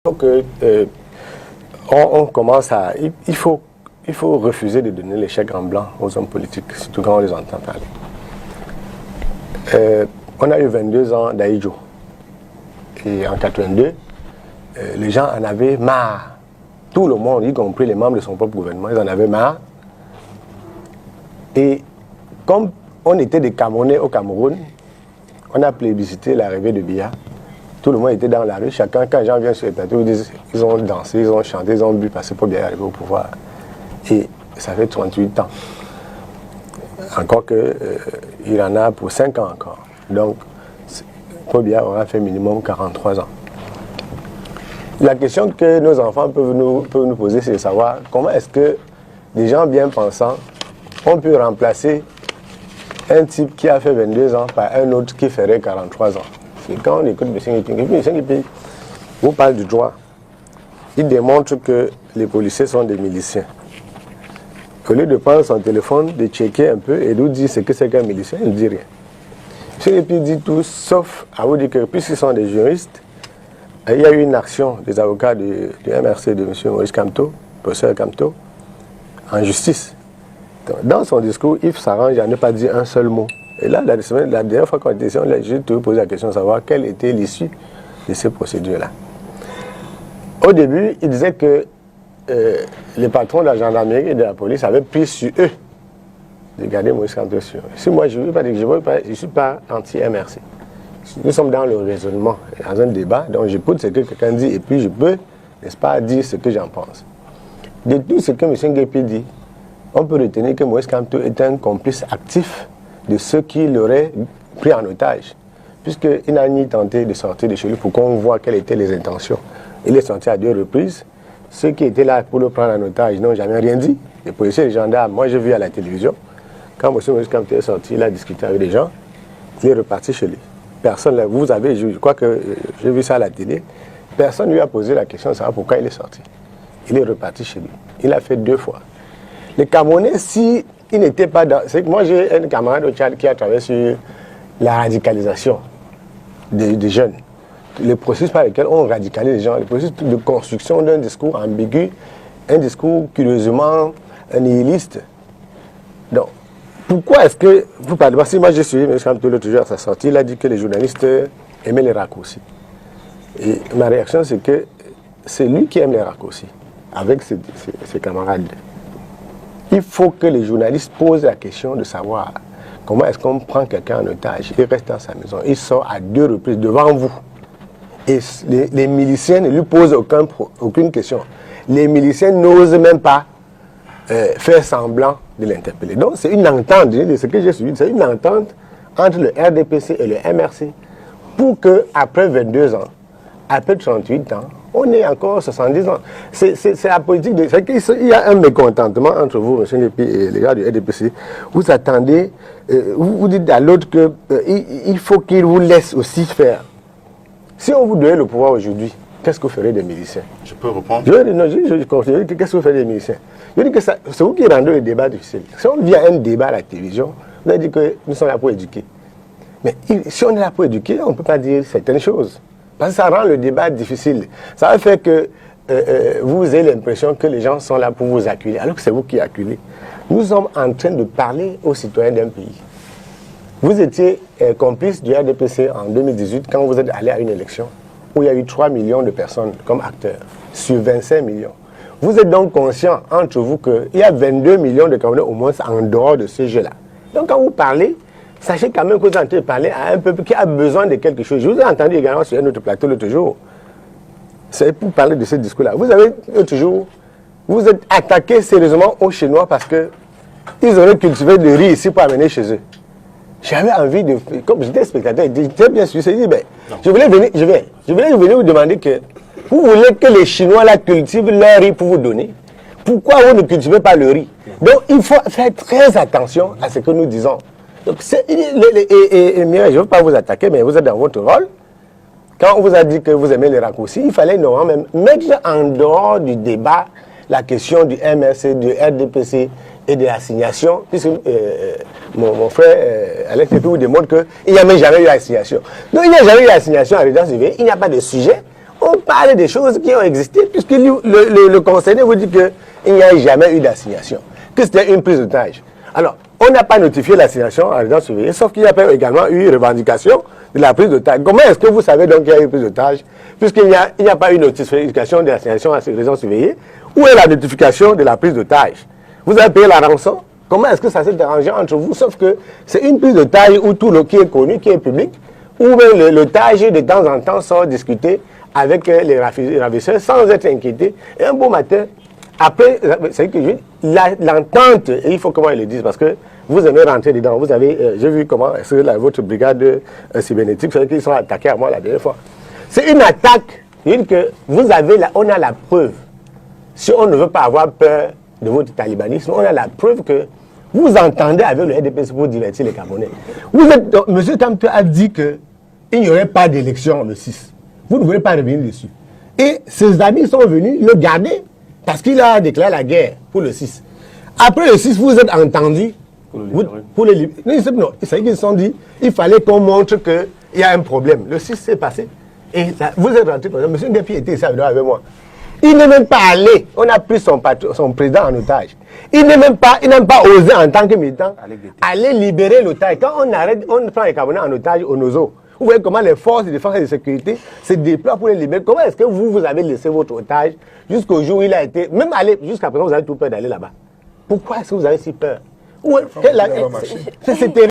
Donc, on commence à... Il faut refuser de donner les chèques en blanc aux hommes politiques, surtout quand on les entend parler. On a eu 22 ans d'Aïdjo. Et en 82, les gens en avaient marre. Tout le monde, y compris les membres de son propre gouvernement, ils en avaient marre. Et comme on était des Camerounais au Cameroun, on a plébiscité l'arrivée de Biya. Tout le monde était dans la rue. Chacun, quand les gens viennent sur les plateaux, ils ont dansé, ils ont chanté, ils ont bu parce que Paul Biya est arrivé au pouvoir. Et ça fait 38 ans. Encore qu'il en a pour 5 ans encore. Donc, Paul Biya aura fait minimum 43 ans. La question que nos enfants peuvent nous poser, c'est de savoir comment est-ce que des gens bien pensants ont pu remplacer un type qui a fait 22 ans par un autre qui ferait 43 ans. Et quand on écoute M. Ngipi, vous parle du droit. Il démontre que les policiers sont des miliciens. Au lieu de prendre son téléphone, de checker un peu et nous dire ce que c'est qu'un milicien, il ne dit rien. M. Ngipi dit tout, sauf à vous dire que puisqu'ils sont des juristes, il y a eu une action des avocats du MRC de M. Maurice Kamto, professeur Kamto, en justice. Dans son discours, Yves s'arrange à ne pas dire un seul mot. Et là, la dernière fois qu'on était ici, j'ai posé la question de savoir quelle était l'issue de ces procédures-là. Au début, il disait que les patrons de la gendarmerie et de la police avaient pris sur eux de garder Maurice Kamto sur eux. Si moi, je ne suis pas anti-MRC. Nous sommes dans le raisonnement, dans un débat, donc j'écoute ce que quelqu'un dit et puis je peux, n'est-ce pas, dire ce que j'en pense. De tout ce que M. Ngipi dit, on peut retenir que Maurice Kamto est un complice actif de ceux qui l'auraient pris en otage, puisqu'il n'a ni tenté de sortir de chez lui pour qu'on voit quelles étaient les intentions. Il est sorti à 2 reprises. Ceux qui étaient là pour le prendre en otage n'ont jamais rien dit. Les policiers et les gendarmes, moi j'ai vu à la télévision, quand M. Maurice Kamto est sorti, il a discuté avec des gens, il est reparti chez lui. Personne, vous avez, je crois que j'ai vu ça à la télé, personne ne lui a posé la question de savoir pourquoi il est sorti. Il est reparti chez lui. Il a fait 2 fois. Les Camerounais, si il n'était pas dans... C'est que moi, j'ai un camarade au Tchad qui a travaillé sur la radicalisation des jeunes. Les processus par lesquels on radicalise les gens, les processus de construction d'un discours ambigu, un discours curieusement nihiliste. Donc, pourquoi est-ce que vous parlez? Parce que moi, j'ai suivi M. Kamto l'autre jour à sa sortie, il a dit que les journalistes aimaient les raccourcis. Et ma réaction, c'est que c'est lui qui aime les raccourcis, avec ses camarades. Il faut que les journalistes posent la question de savoir comment est-ce qu'on prend quelqu'un en otage. Il reste dans sa maison, il sort à 2 reprises devant vous. Et les miliciens ne lui posent aucune question. Les miliciens n'osent même pas faire semblant de l'interpeller. Donc c'est une entente, de ce que j'ai suivi, c'est une entente entre le RDPC et le MRC pour qu'après 22 ans, après 38 ans, on ait encore 70 ans. C'est la politique. Il y a un mécontentement entre vous, M. Ngipi, et les gars du RDPC. Vous attendez, vous dites à l'autre qu'il faut qu'il vous laisse aussi faire. Si on vous donnait le pouvoir aujourd'hui, qu'est-ce que vous ferez des miliciens? Je peux répondre? Je continue. Qu'est-ce que vous ferez des miliciens? Je dis que c'est vous qui rendez le débat difficile. Si on vient à un débat à la télévision, vous avez dit que nous sommes là pour éduquer. Mais si on est là pour éduquer, on ne peut pas dire certaines choses. Parce que ça rend le débat difficile. Ça va faire que vous ayez l'impression que les gens sont là pour vous acculer, alors que c'est vous qui acculez. Nous sommes en train de parler aux citoyens d'un pays. Vous étiez complice du RDPC en 2018 quand vous êtes allé à une élection où il y a eu 3 millions de personnes comme acteurs sur 25 millions. Vous êtes donc conscient entre vous qu'il y a 22 millions de Camerounais au moins en dehors de ce jeu-là. Donc quand vous parlez, sachez quand même que vous êtes en train de parler à un peuple qui a besoin de quelque chose. Je vous ai entendu également sur un autre plateau l'autre jour. C'est pour parler de ce discours-là. Vous avez l'autre jour, vous êtes attaqué sérieusement aux Chinois parce qu'ils auraient cultivé le riz ici pour amener chez eux. J'avais envie de... Comme j'étais spectateur, j'étais bien sûr, je ben, je voulais venir vous demander que vous voulez que les Chinois là cultivent leur riz pour vous donner. Pourquoi vous ne cultivez pas le riz? Donc il faut faire très attention à ce que nous disons. Donc, je ne veux pas vous attaquer, mais vous êtes dans votre rôle. Quand on vous a dit que vous aimez les raccourcis, il fallait normalement même mettre en dehors du débat la question du MRC, du RDPC et de l'assignation, puisque mon frère Alex vous démontre qu'il n'y a même jamais eu l'assignation. Donc il n'y a jamais eu l'assignation à résidence privée, il n'y a pas de sujet. On parle des choses qui ont existé, puisque le concerné vous dit qu'il n'y a jamais eu d'assignation, que c'était une prise d'otage. Alors, on n'a pas notifié l'assignation à résidence surveillée, sauf qu'il y a également eu revendication de la prise d'otage. Comment est-ce que vous savez donc qu'il y a eu prise d'otage, puisqu'il n'y a pas eu notification de l'assignation à résidence surveillée? Où est la notification de la prise d'otage? Vous avez payé la rançon? Comment est-ce que ça s'est arrangé entre vous? Sauf que c'est une prise d'otage où tout le qui est connu, qui est public, où même l'otage de temps en temps sort discuter avec les ravisseurs sans être inquiétés. Et un beau matin, après, c'est que l'entente, et il faut comment ils le disent, parce que vous aimez rentrer dedans. Vous avez, j'ai vu comment votre brigade cybernétique, c'est qu'ils sont attaqués à moi la dernière fois. C'est une attaque, que vous avez, on a la preuve. Si on ne veut pas avoir peur de votre talibanisme, on a la preuve que vous entendez avec le RDPC pour divertir les Camerounais. M. Tamte a dit qu'il n'y aurait pas d'élection le 6. Vous ne voulez pas revenir dessus. Et ses amis sont venus le garder parce qu'il a déclaré la guerre pour le 6. Après le 6, vous êtes entendus pour les libérer. Non, c'est qu'ils se sont dit il fallait qu'on montre qu'il y a un problème. Le 6 s'est passé. Et ça, vous êtes rentré, par exemple, M. Ndepi était ici avec moi. Il n'est même pas allé. On a pris son président en otage. Il n'a même pas osé en tant que militant aller libérer l'otage. Quand on prend les Camerounais en otage au Nozo. Vous voyez comment les forces de défense et de sécurité se déploient pour les libérer. Comment est-ce que vous avez laissé votre otage jusqu'au jour où il a été... Même jusqu'à présent, vous avez tout peur d'aller là-bas. Pourquoi est-ce que vous avez si peur? C'était